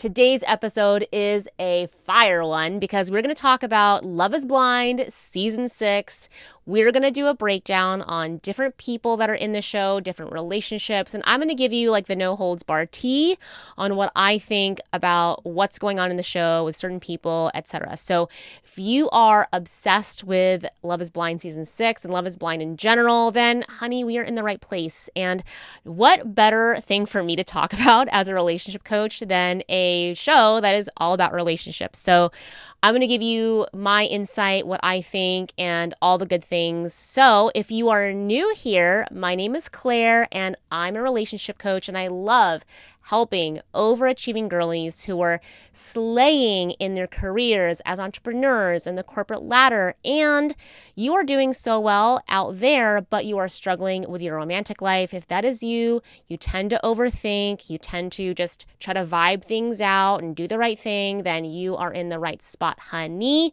Today's episode is a fire one because we're going to talk about Love is Blind Season 6. We're going to do a breakdown on different people that are in the show, different relationships, and I'm going to give you like the no holds bar tea on what I think about what's going on in the show with certain people, etc. So if you are obsessed with Love is Blind Season 6 and Love is Blind in general, then honey, we are in the right place. And what better thing for me to talk about as a relationship coach than a show that is all about relationships? So I'm going to give you my insight, what I think, and all the good things. So if you are new here, my name is Claire, and I'm a relationship coach, and I love helping overachieving girlies who are slaying in their careers as entrepreneurs in the corporate ladder. And you are doing so well out there, but you are struggling with your romantic life. If that is you, you tend to overthink, you tend to just try to vibe things out and do the right thing, then you are in the right spot, honey.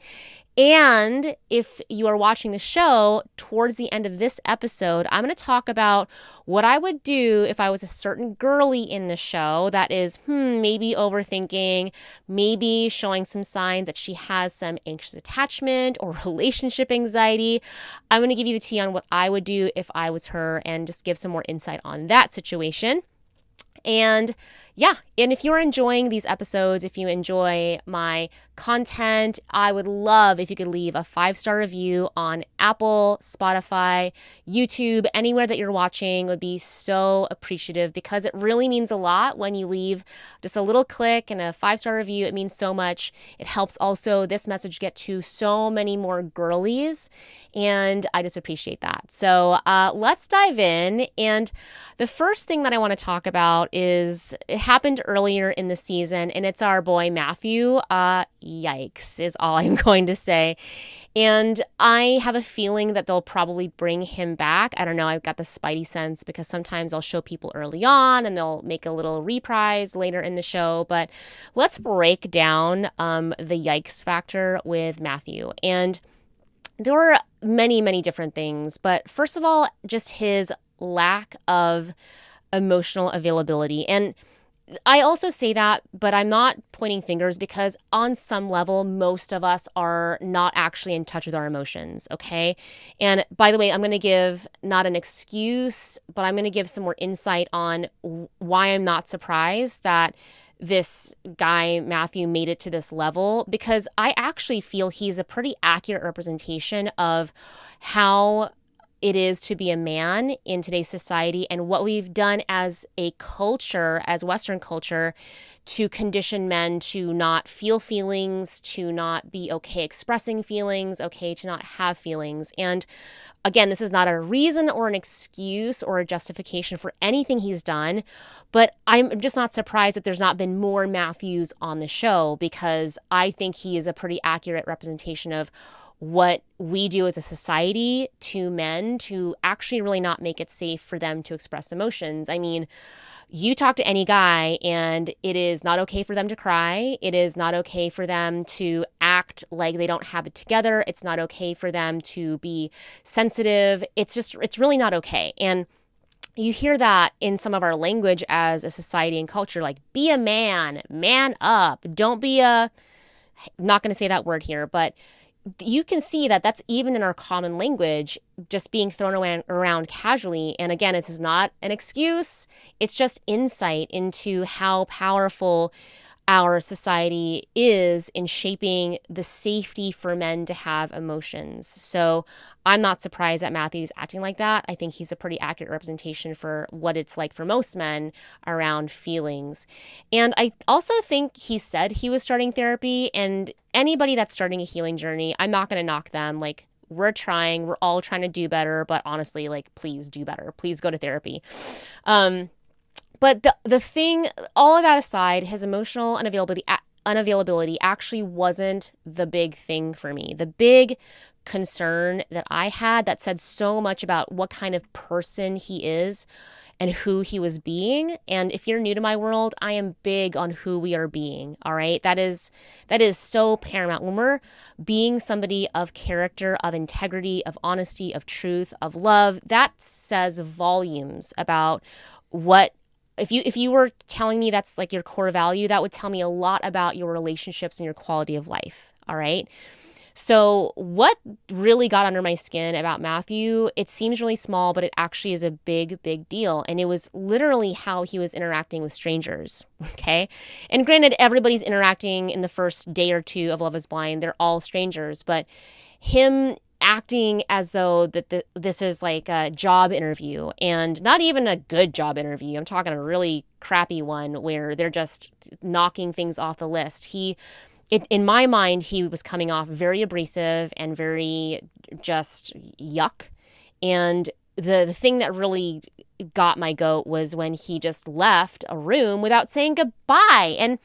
And if you are watching the show, towards the end of this episode, I'm going to talk about what I would do if I was a certain girly in the show that is, maybe overthinking, maybe showing some signs that she has some anxious attachment or relationship anxiety. I'm going to give you the tea on what I would do if I was her and just give some more insight on that situation. And if you're enjoying these episodes, if you enjoy my content, I would love if you could leave a 5-star review on Apple, Spotify, YouTube, anywhere that you're watching. Would be so appreciative because it really means a lot when you leave just a little click and a 5-star review. It means so much. It helps also this message get to so many more girlies, and I just appreciate that. So let's dive in. And the first thing that I want to talk about is it happened earlier in the season, and it's our boy Matthew. Yikes is all I'm going to say. And I have a feeling that they'll probably bring him back. I don't know. I've got the spidey sense because sometimes I'll show people early on and they'll make a little reprise later in the show. But let's break down the yikes factor with Matthew. And there were many, many different things. But first of all, just his lack of emotional availability. And I also say that, but I'm not pointing fingers because on some level, most of us are not actually in touch with our emotions, okay? And by the way, I'm going to give not an excuse, but I'm going to give some more insight on why I'm not surprised that this guy, Matthew, made it to this level, because I actually feel he's a pretty accurate representation of how it is to be a man in today's society and what we've done as a culture, as Western culture, to condition men to not feel feelings, to not be okay expressing feelings, okay to not have feelings. And again, this is not a reason or an excuse or a justification for anything he's done, but I'm just not surprised that there's not been more Matthews on the show because I think he is a pretty accurate representation of what we do as a society to men to actually really not make it safe for them to express emotions. I mean, you talk to any guy and it is not okay for them to cry. It is not okay for them to act like they don't have it together. It's not okay for them to be sensitive. It's really not okay. And you hear that in some of our language as a society and culture, like be a man, man up. Don't be I'm not going to say that word here, but you can see that that's even in our common language, just being thrown around casually. And again, this is not an excuse. It's just insight into how powerful our society is in shaping the safety for men to have emotions. So I'm not surprised that Matthew's acting like that. I think he's a pretty accurate representation for what it's like for most men around feelings. And I also think he said he was starting therapy, and anybody that's starting a healing journey, I'm not going to knock them. Like, we're all trying to do better, but honestly, like, please do better. Please go to therapy. But the thing, all of that aside, his emotional unavailability actually wasn't the big thing for me. The big concern that I had that said so much about what kind of person he is and who he was being. And if you're new to my world, I am big on who we are being. All right. That is so paramount. When we're being somebody of character, of integrity, of honesty, of truth, of love, that says volumes about what if you were telling me that's like your core value, that would tell me a lot about your relationships and your quality of life. All right. So what really got under my skin about Matthew, it seems really small, but it actually is a big, big deal. And it was literally how he was interacting with strangers. Okay. And granted, everybody's interacting in the first day or two of Love is Blind. They're all strangers, but him acting as though this is like a job interview, and not even a good job interview. I'm talking a really crappy one where they're just knocking things off the list. In my mind, he was coming off very abrasive and very just yuck. And the thing that really got my goat was when he just left a room without saying goodbye. And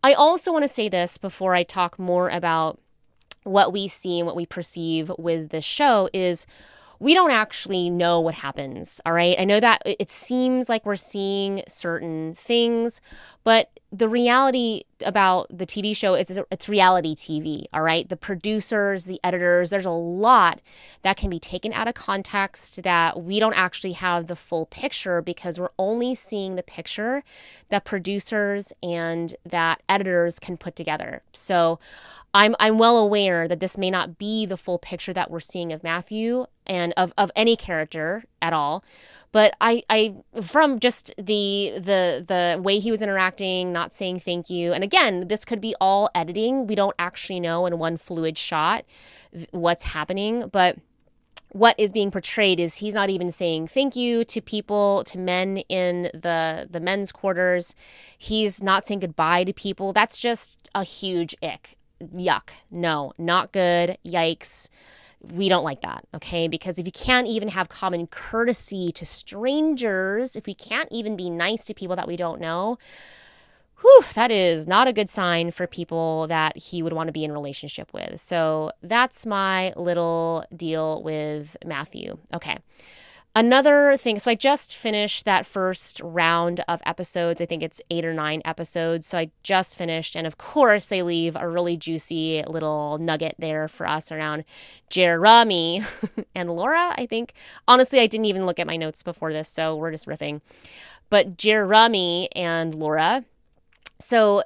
I also want to say this before I talk more about what we see and what we perceive with this show is we don't actually know what happens, all right? I know that it seems like we're seeing certain things, but the reality about the TV show, it's reality TV, all right? The producers, the editors, there's a lot that can be taken out of context that we don't actually have the full picture because we're only seeing the picture that producers and that editors can put together. So I'm well aware that this may not be the full picture that we're seeing of Matthew and of any character at all. But I from just the way he was interacting, not saying thank you. And again, this could be all editing. We don't actually know in one fluid shot what's happening. But what is being portrayed is he's not even saying thank you to people, to men in the men's quarters. He's not saying goodbye to people. That's just a huge ick. Yuck. No, not good. Yikes. We don't like that, okay? Because if you can't even have common courtesy to strangers, if we can't even be nice to people that we don't know, that is not a good sign for people that he would want to be in a relationship with. So that's my little deal with Matthew. Okay. Another thing, so I just finished that first round of episodes. I think it's 8 or 9 episodes. So I just finished. And of course, they leave a really juicy little nugget there for us around Jeremy and Laura, I think. Honestly, I didn't even look at my notes before this, so we're just riffing. But Jeremy and Laura. So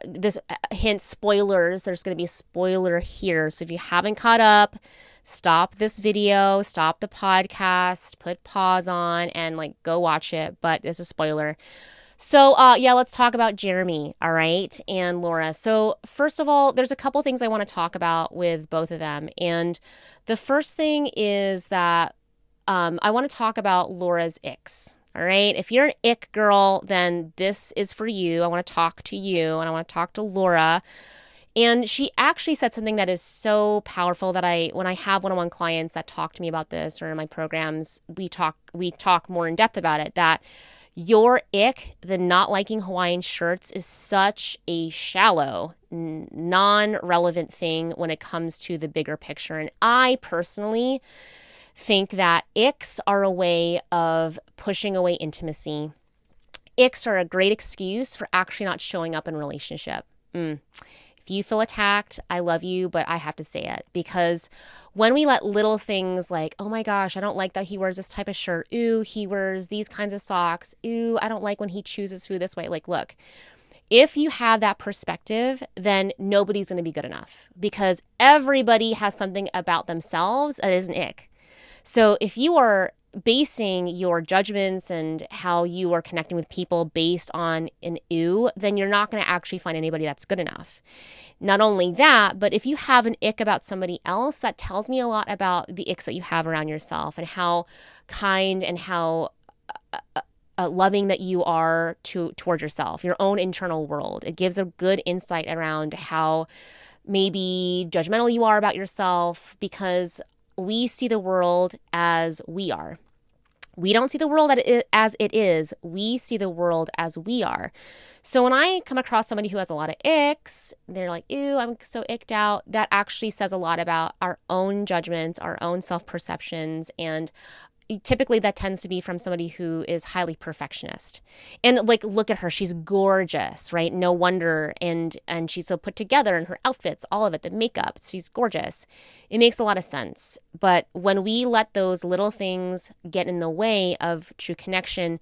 this hint, spoilers, there's going to be a spoiler here. So if you haven't caught up, stop this video, stop the podcast, put pause on and go watch it. But there's a spoiler. So let's talk about Jeremy, all right, and Laura. So first of all, there's a couple things I want to talk about with both of them. And the first thing is that I want to talk about Laura's icks. All right. If you're an ick girl, then this is for you. I want to talk to you and I want to talk to Laura. And she actually said something that is so powerful that when I have one-on-one clients that talk to me about this or in my programs, we talk more in depth about it, that your ick, the not liking Hawaiian shirts, is such a shallow, non-relevant thing when it comes to the bigger picture. And I personally think that icks are a way of pushing away intimacy. Icks are a great excuse for actually not showing up in a relationship. If you feel attacked, I love you, but I have to say it, because when we let little things like, oh my gosh, I don't like that he wears this type of shirt. Ooh, he wears these kinds of socks. Ooh, I don't like when he chooses food this way. Look, if you have that perspective, then nobody's going to be good enough, because everybody has something about themselves that is an ick. So if you are basing your judgments and how you are connecting with people based on an ew, then you're not going to actually find anybody that's good enough. Not only that, but if you have an ick about somebody else, that tells me a lot about the icks that you have around yourself and how kind and how loving that you are towards yourself, your own internal world. It gives a good insight around how maybe judgmental you are about yourself, because we see the world as we are. We don't see the world as it is. We see the world as we are. So when I come across somebody who has a lot of icks, they're like, ew, I'm so icked out. That actually says a lot about our own judgments, our own self-perceptions, and typically that tends to be from somebody who is highly perfectionist. And look at her, she's gorgeous, right? No wonder. And she's so put together in her outfits, all of it, the makeup, she's gorgeous. It makes a lot of sense. But when we let those little things get in the way of true connection,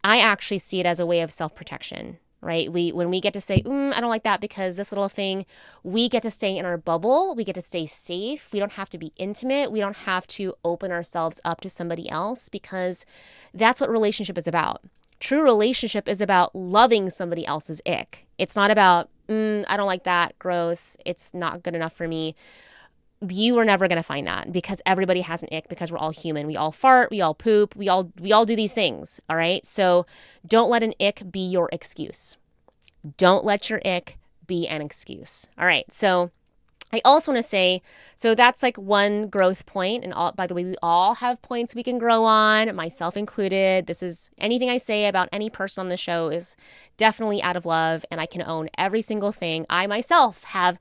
I actually see it as a way of self-protection, right? When we get to say, I don't like that because this little thing, we get to stay in our bubble. We get to stay safe. We don't have to be intimate. We don't have to open ourselves up to somebody else, because that's what relationship is about. True relationship is about loving somebody else's ick. It's not about, I don't like that, gross, it's not good enough for me. You are never going to find that, because everybody has an ick, because we're all human. We all fart, we all poop, we all do these things, all right? So don't let an ick be your excuse. Don't let your ick be an excuse. All right. So I also want to say, so that's like one growth point. And by the way, we all have points we can grow on, myself included. This is anything I say about any person on the show is definitely out of love, and I can own every single thing. I myself have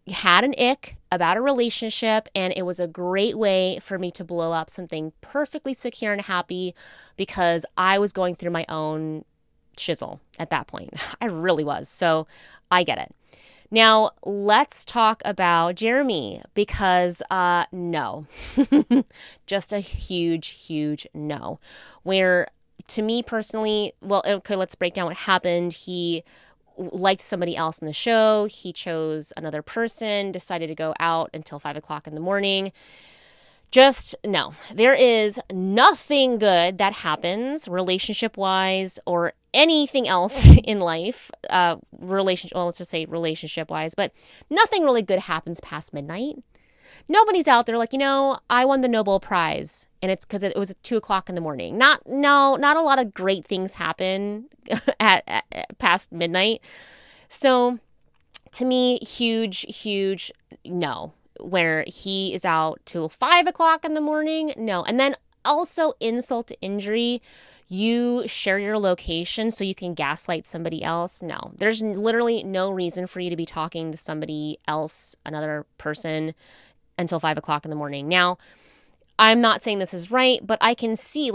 had an ick about a relationship, and it was a great way for me to blow up something perfectly secure and happy, because I was going through my own shizzle at that point. I really was. So I get it. Now, let's talk about Jeremy, because no, just a huge no. Where, to me personally, well, okay, let's break down what happened. He liked somebody else in the show. He chose another person, decided to go out until 5 o'clock in the morning. Just no, there is nothing good that happens relationship-wise or anything else in life, let's just say relationship-wise, but nothing really good happens past midnight. Nobody's out there like, I won the Nobel Prize, and it's because it was at 2 o'clock in the morning. Not a lot of great things happen at past midnight. So to me, huge no. Where he is out till 5 o'clock in the morning, no. And then also, insult to injury, you share your location so you can gaslight somebody else. No, there's literally no reason for you to be talking to somebody else, another person, until 5 o'clock in the morning. Now, I'm not saying this is right, but I can see,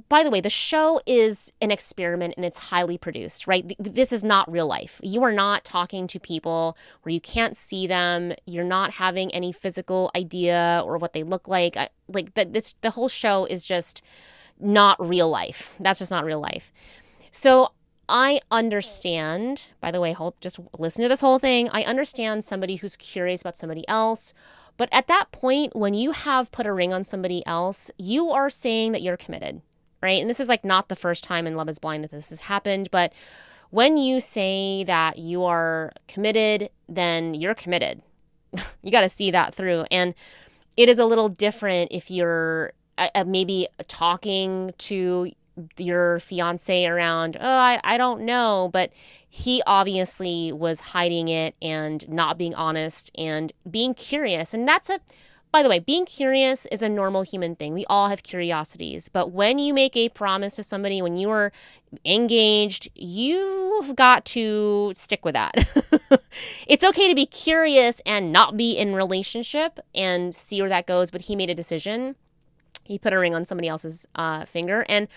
by the way, the show is an experiment and it's highly produced, right? This is not real life. You are not talking to people where you can't see them. You're not having any physical idea or what they look like. The whole show is just not real life. That's just not real life. So I understand, by the way, just listen to this whole thing. I understand somebody who's curious about somebody else. But at that point, when you have put a ring on somebody else, you are saying that you're committed, right? And this is not the first time in Love is Blind that this has happened. But when you say that you are committed, then you're committed. You got to see that through. And it is a little different if you're maybe talking to your fiance around, I don't know, but he obviously was hiding it and not being honest and being curious. And by the way, being curious is a normal human thing. We all have curiosities. But when you make a promise to somebody, when you are engaged, you've got to stick with that. It's okay to be curious and not be in relationship and see where that goes. But he made a decision. He put a ring on somebody else's finger, and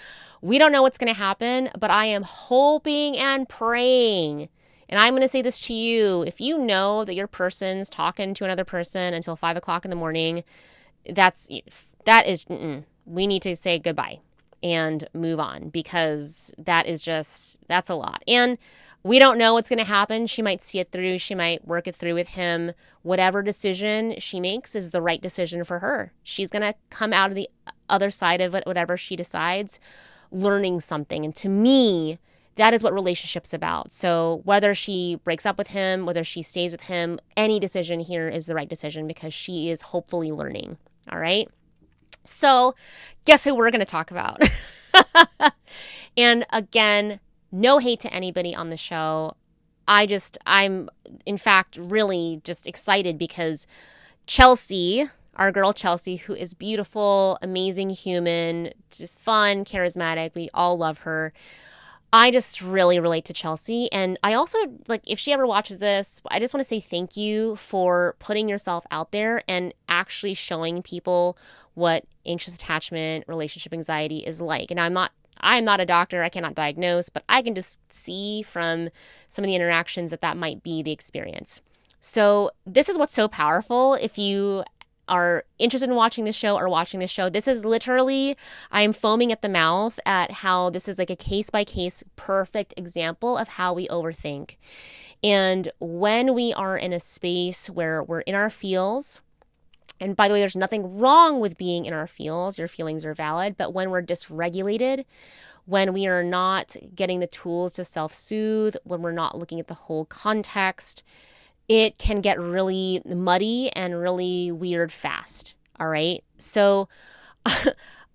we don't know what's going to happen, but I am hoping and praying. And I'm going to say this to you. If you know that your person's talking to another person until 5 o'clock in the morning, we need to say goodbye and move on, because that's a lot. And we don't know what's going to happen. She might see it through. She might work it through with him. Whatever decision she makes is the right decision for her. She's going to come out of the other side of it, whatever she decides, learning something. And to me, that is what relationship's about. So whether she breaks up with him, whether she stays with him, any decision here is the right decision, because she is hopefully learning. All right. So guess who we're going to talk about? And again, no hate to anybody on the show. I'm in fact really just excited because Chelsea, our girl Chelsea, who is beautiful, amazing human, just fun, charismatic. We all love her. I just really relate to Chelsea. And I also, if she ever watches this, I just want to say thank you for putting yourself out there and actually showing people what anxious attachment, relationship anxiety is like. And I'm not a doctor. I cannot diagnose, but I can just see from some of the interactions that might be the experience. So this is what's so powerful. If you are interested in watching this show are watching this show. This is literally, I am foaming at the mouth at how this is like a case by case perfect example of how we overthink. And when we are in a space where we're in our feels, and by the way, there's nothing wrong with being in our feels, your feelings are valid, but when we're dysregulated, when we are not getting the tools to self-soothe, when we're not looking at the whole context, it can get really muddy and really weird fast. All right. So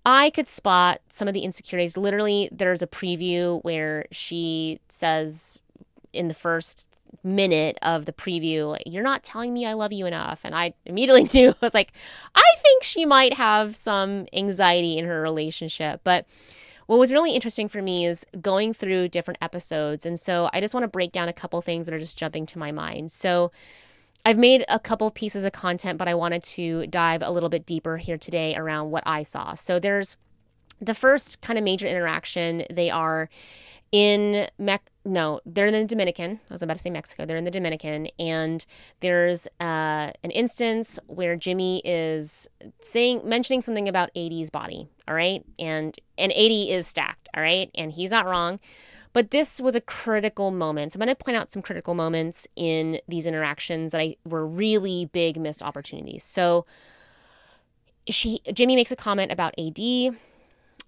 I could spot some of the insecurities. Literally, there's a preview where she says in the first minute of the preview, "You're not telling me I love you enough." And I immediately knew, I was like, I think she might have some anxiety in her relationship. But what was really interesting for me is going through different episodes. And so I just want to break down a couple things that are just jumping to my mind. So I've made a couple pieces of content, but I wanted to dive a little bit deeper here today around what I saw. So there's the first kind of major interaction. They are in they're in the Dominican. I was about to say Mexico. They're in the Dominican, and there's an instance where Jimmy is mentioning something about 80's body. All right, and 80 is stacked. All right, and he's not wrong. But this was a critical moment. So I'm going to point out some critical moments in these interactions that were really big missed opportunities. So Jimmy makes a comment about AD.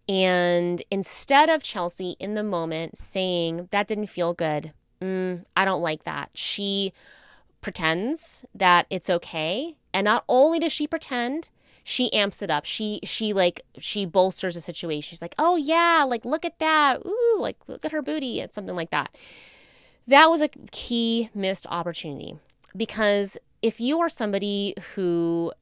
And instead of Chelsea in the moment saying, "That didn't feel good. I don't like that," she pretends that it's okay. And not only does she pretend, she amps it up. She bolsters the situation. She's like, "Oh yeah, like look at that. Ooh, like look at her booty," and something like that. That was a key missed opportunity, because if you are somebody who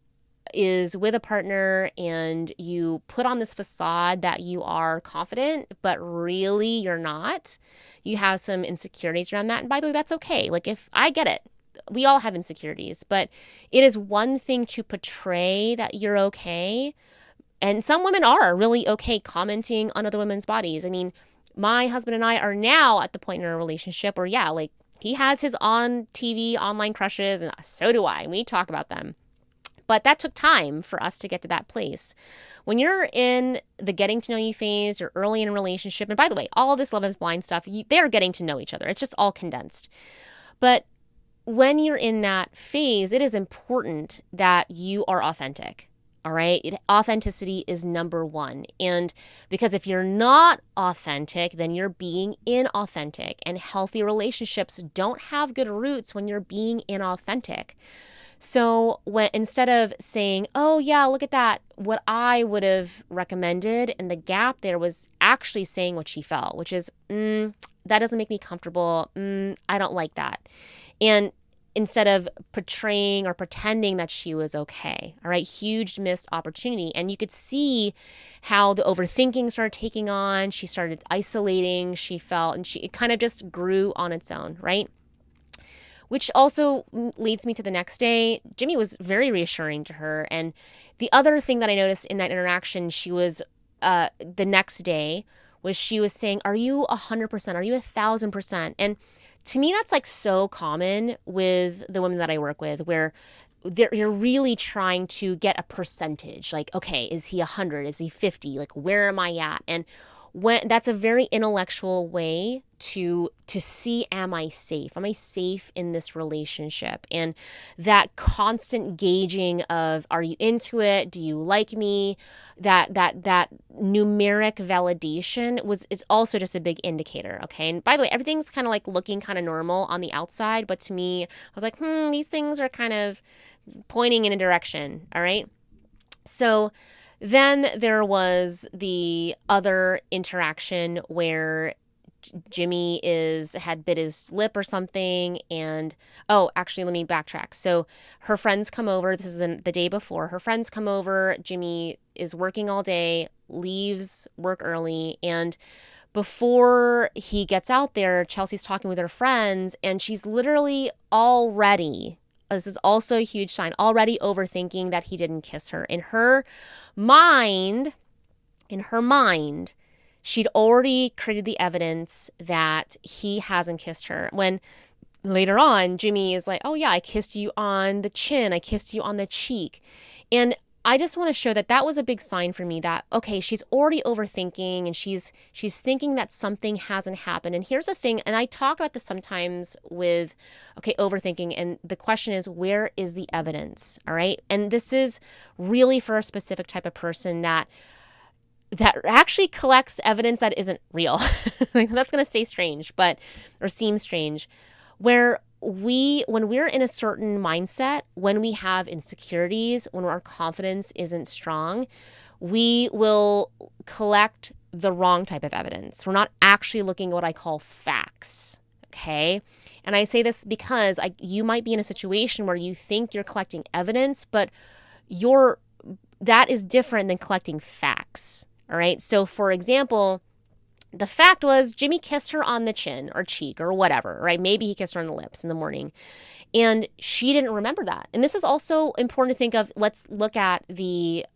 is with a partner and you put on this facade that you are confident, but really you're not, you have some insecurities around that. And by the way, that's okay. Like, if I get it, we all have insecurities, but it is one thing to portray that you're okay. And some women are really okay commenting on other women's bodies. I mean, my husband and I are now at the point in our relationship where, yeah, like he has his on TV online crushes, and so do I. And we talk about them. But that took time for us to get to that place. When you're in the getting to know you phase, you're early in a relationship. And by the way, all of this Love is Blind stuff, they're getting to know each other. It's just all condensed. But when you're in that phase, it is important that you are authentic. All right. Authenticity is number one. And because if you're not authentic, then you're being inauthentic. And healthy relationships don't have good roots when you're being inauthentic. So instead of saying, "Oh yeah, look at that," what I would have recommended in the gap there was actually saying what she felt, which is, "That doesn't make me comfortable. I don't like that." And instead of portraying or pretending that she was okay. All right. Huge missed opportunity. And you could see how the overthinking started taking on. She started isolating. She felt, and it kind of just grew on its own. Right. Which also leads me to the next day. Jimmy was very reassuring to her. And the other thing that I noticed in that interaction, she was, the next day, was she was saying, "Are you 100%? Are you 1,000%? And to me, that's like so common with the women that I work with, where you're really trying to get a percentage. Like, okay, is he 100? Is he 50? Like, where am I at? And that's a very intellectual way to see, am I safe? Am I safe in this relationship? And that constant gauging of, are you into it? Do you like me? That numeric validation it's also just a big indicator. Okay. And by the way, everything's kind of like looking kind of normal on the outside, but to me, I was like, these things are kind of pointing in a direction. All right. So then there was the other interaction where Jimmy had bit his lip or something. And, actually, let me backtrack. So her friends come over. This is the day before. Her friends come over. Jimmy is working all day, leaves work early. And before he gets out there, Chelsea's talking with her friends, and she's literally already, this is also a huge sign, already overthinking that he didn't kiss her. In her mind, she'd already created the evidence that he hasn't kissed her, when later on, Jimmy is like, oh yeah, I kissed you on the chin. I kissed you on the cheek. And I just want to show that that was a big sign for me that, okay, she's already overthinking and she's thinking that something hasn't happened. And here's the thing, and I talk about this sometimes with, okay, overthinking. And the question is, where is the evidence? All right. And this is really for a specific type of person that actually collects evidence that isn't real. Like, that's going to stay strange, or seem strange, where when we're in a certain mindset, when we have insecurities, when our confidence isn't strong, we will collect the wrong type of evidence. We're not actually looking at what I call facts. Okay. And I say this because you might be in a situation where you think you're collecting evidence, but that is different than collecting facts. All right. So for example, the fact was Jimmy kissed her on the chin or cheek or whatever, right? Maybe he kissed her on the lips in the morning and she didn't remember that. And this is also important to think of. Let's look at the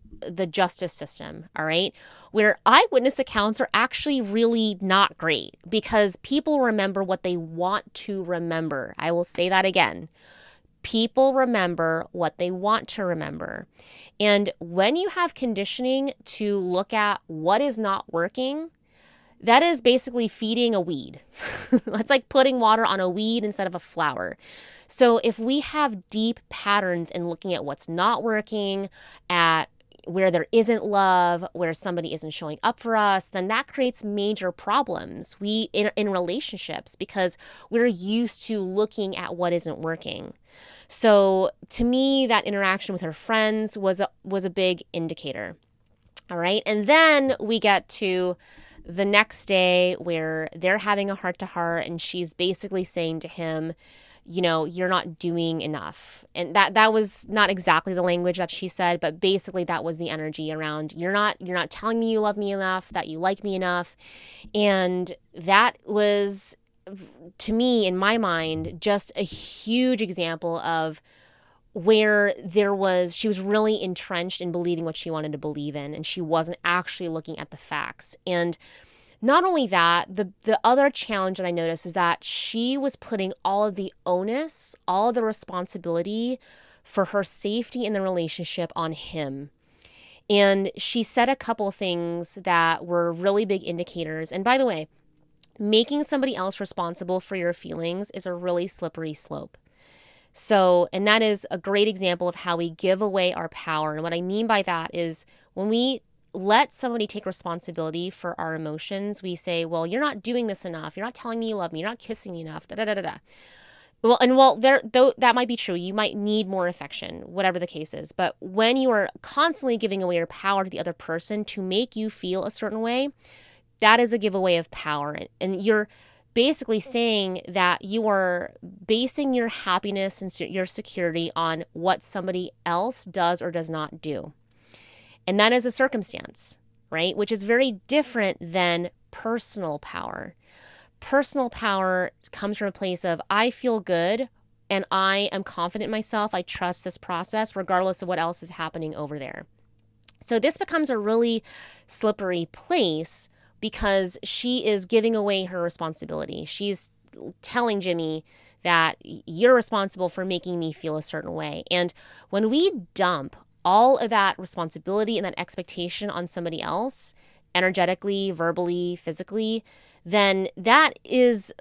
justice system, all right? Where eyewitness accounts are actually really not great because people remember what they want to remember. I will say that again. People remember what they want to remember. And when you have conditioning to look at what is not working, that is basically feeding a weed. It's like putting water on a weed instead of a flower. So if we have deep patterns in looking at what's not working, at where there isn't love, where somebody isn't showing up for us, then that creates major problems in relationships because we're used to looking at what isn't working. So to me, that interaction with her friends was a big indicator. All right. And then we get to the next day where they're having a heart-to-heart and she's basically saying to him, you're not doing enough. And that was not exactly the language that she said, but basically that was the energy around you're not telling me you love me enough, that you like me enough. And that was, to me, in my mind, just a huge example of where she was really entrenched in believing what she wanted to believe in, and she wasn't actually looking at the facts. And not only that, the other challenge that I noticed is that she was putting all of the onus, all of the responsibility for her safety in the relationship on him. And she said a couple things that were really big indicators. And by the way, making somebody else responsible for your feelings is a really slippery slope. So, and that is a great example of how we give away our power. And what I mean by that is when we let somebody take responsibility for our emotions, we say, well, you're not doing this enough. You're not telling me you love me. You're not kissing me enough. Da, da, da, da, da. Though that might be true. You might need more affection, whatever the case is. But when you are constantly giving away your power to the other person to make you feel a certain way, that is a giveaway of power. And you're basically saying that you are basing your happiness and your security on what somebody else does or does not do. And that is a circumstance, right? Which is very different than personal power. Personal power comes from a place of I feel good and I am confident in myself. I trust this process regardless of what else is happening over there. So this becomes a really slippery place because she is giving away her responsibility. She's telling Jimmy that you're responsible for making me feel a certain way. And when we dump all of that responsibility and that expectation on somebody else, energetically, verbally, physically, then that is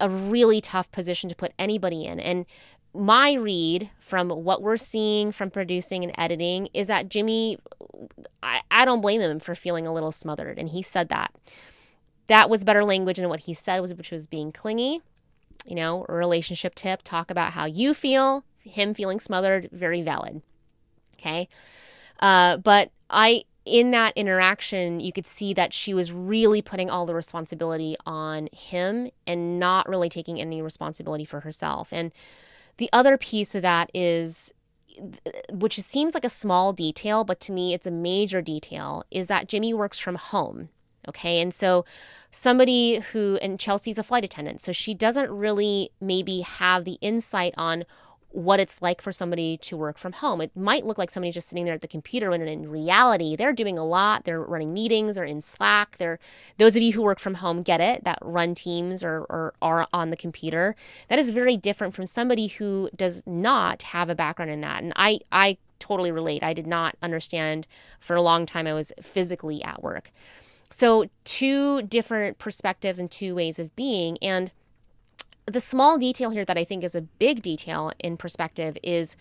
a really tough position to put anybody in. And my read from what we're seeing from producing and editing is that Jimmy, I don't blame him for feeling a little smothered. And he said that. That was better language than what he said, which was being clingy. A relationship tip, talk about how you feel. Him feeling smothered, very valid. Okay. But in that interaction, you could see that she was really putting all the responsibility on him and not really taking any responsibility for herself. And the other piece of that is, which seems like a small detail, but to me it's a major detail, is that Jimmy works from home. Okay. And so and Chelsea's a flight attendant, so she doesn't really maybe have the insight on what it's like for somebody to work from home. It might look like somebody just sitting there at the computer when in reality, they're doing a lot. They're running meetings, they're in Slack. Those of you who work from home get it, that run teams or are on the computer. That is very different from somebody who does not have a background in that. And I totally relate. I did not understand for a long time. I was physically at work. So two different perspectives and two ways of being. And the small detail here that I think is a big detail in perspective is,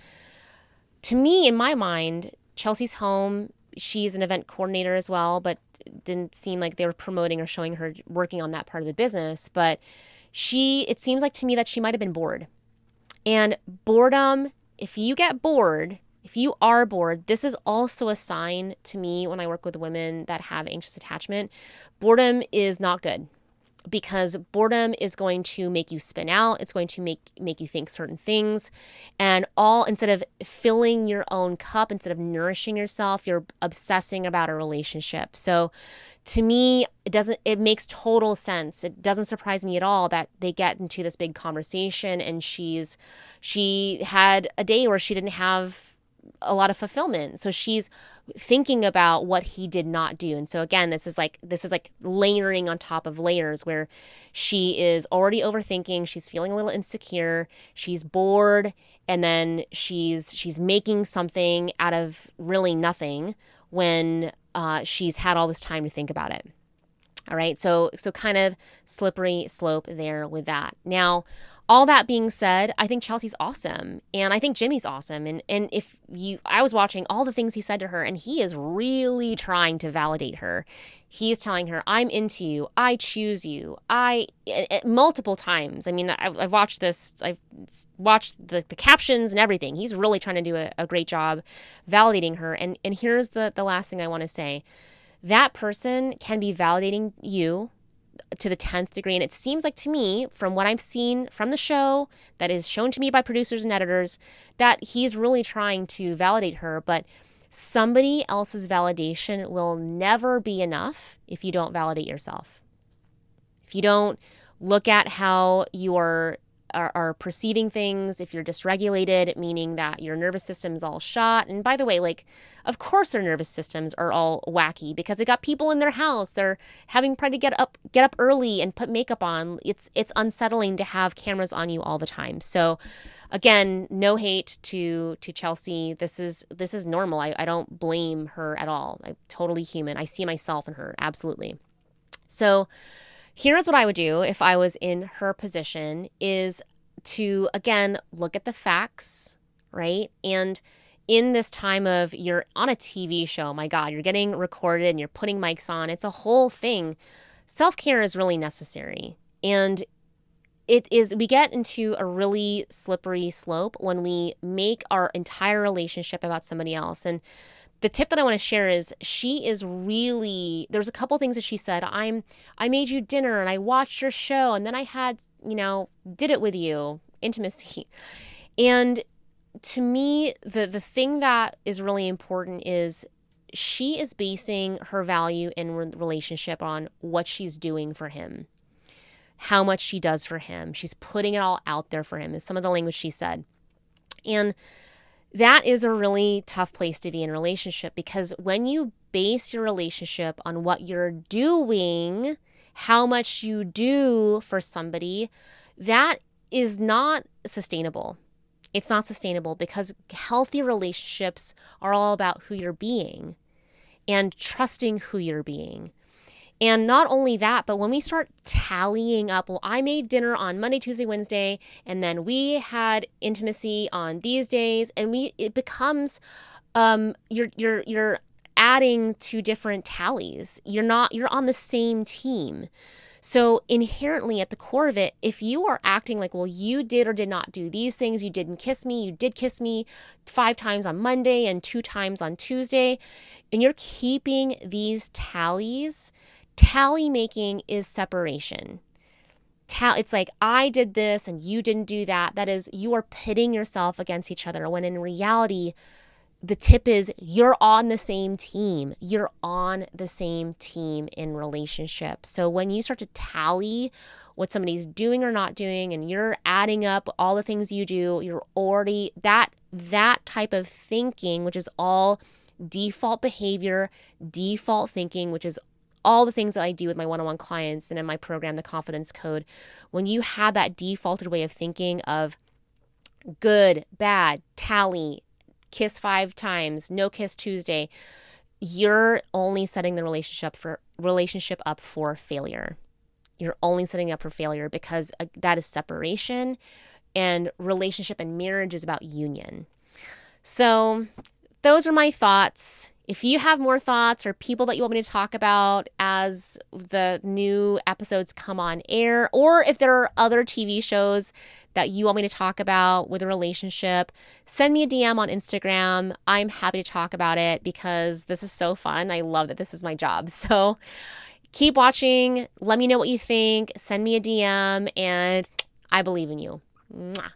to me, in my mind, Chelsea's home. She's an event coordinator as well, but it didn't seem like they were promoting or showing her working on that part of the business. But it seems like to me that she might have been bored. And boredom, if you get bored, if you are bored, this is also a sign to me when I work with women that have anxious attachment. Boredom is not good, because boredom is going to make you spin out. It's going to make you think certain things, and instead of filling your own cup, instead of nourishing yourself, you're obsessing about a relationship. So to me, it makes total sense. It doesn't surprise me at all that they get into this big conversation, and she had a day where she didn't have a lot of fulfillment. So she's thinking about what he did not do. And so again, this is like layering on top of layers, where she is already overthinking. She's feeling a little insecure. She's bored. And then she's making something out of really nothing when she's had all this time to think about it. All right. So kind of slippery slope there with that. Now, all that being said, I think Chelsea's awesome. And I think Jimmy's awesome. And I was watching all the things he said to her, and he is really trying to validate her. He is telling her, I'm into you. I choose you. Multiple times. I mean, I've watched this. I've watched the captions and everything. He's really trying to do a great job validating her. And here's the last thing I want to say. That person can be validating you to the 10th degree. And it seems like to me, from what I've seen from the show that is shown to me by producers and editors, that he's really trying to validate her. But somebody else's validation will never be enough if you don't validate yourself. If you don't look at how you are perceiving things, if you're dysregulated, meaning that your nervous system is all shot. And by the way, of course their nervous systems are all wacky because they got people in their house. They're having to get up early and put makeup on. It's unsettling to have cameras on you all the time. So again, no hate to Chelsea. This is normal. I don't blame her at all. I'm totally human. I see myself in her. Absolutely. So here's what I would do if I was in her position, is to, again, look at the facts, right? And in this time of, you're on a TV show, my God, you're getting recorded and you're putting mics on. It's a whole thing. Self-care is really necessary. And we get into a really slippery slope when we make our entire relationship about somebody else. And the tip that I want to share is, there's a couple things that she said. I made you dinner and I watched your show and then I had, did it with you, intimacy. And to me, the thing that is really important is she is basing her value in relationship on what she's doing for him, how much she does for him. She's putting it all out there for him, is some of the language she said. And that is a really tough place to be in a relationship, because when you base your relationship on what you're doing, how much you do for somebody, that is not sustainable. It's not sustainable, because healthy relationships are all about who you're being and trusting who you're being. And not only that, but when we start tallying up, well, I made dinner on Monday, Tuesday, Wednesday, and then we had intimacy on these days, and it becomes you're adding two different tallies. You're on the same team. So inherently at the core of it, if you are acting like, well, you did or did not do these things, you didn't kiss me, you did kiss me 5 times on Monday and 2 times on Tuesday, and you're keeping these tallies. Tally making is separation. It's like, I did this and you didn't do that. That is, you are pitting yourself against each other, when in reality, the tip is you're on the same team. You're on the same team in relationship. So when you start to tally what somebody's doing or not doing, and you're adding up all the things you do, you're already that type of thinking, which is all default behavior, default thinking, which is all the things that I do with my one-on-one clients and in my program, The Confidence Code. When you have that defaulted way of thinking of good, bad, tally, kiss 5 times, no kiss Tuesday, you're only setting the relationship up for failure. You're only setting up for failure because that is separation, and relationship and marriage is about union. So those are my thoughts. If you have more thoughts or people that you want me to talk about as the new episodes come on air, or if there are other TV shows that you want me to talk about with a relationship, send me a DM on Instagram. I'm happy to talk about it because this is so fun. I love that this is my job. So keep watching. Let me know what you think. Send me a DM, and I believe in you. Mwah.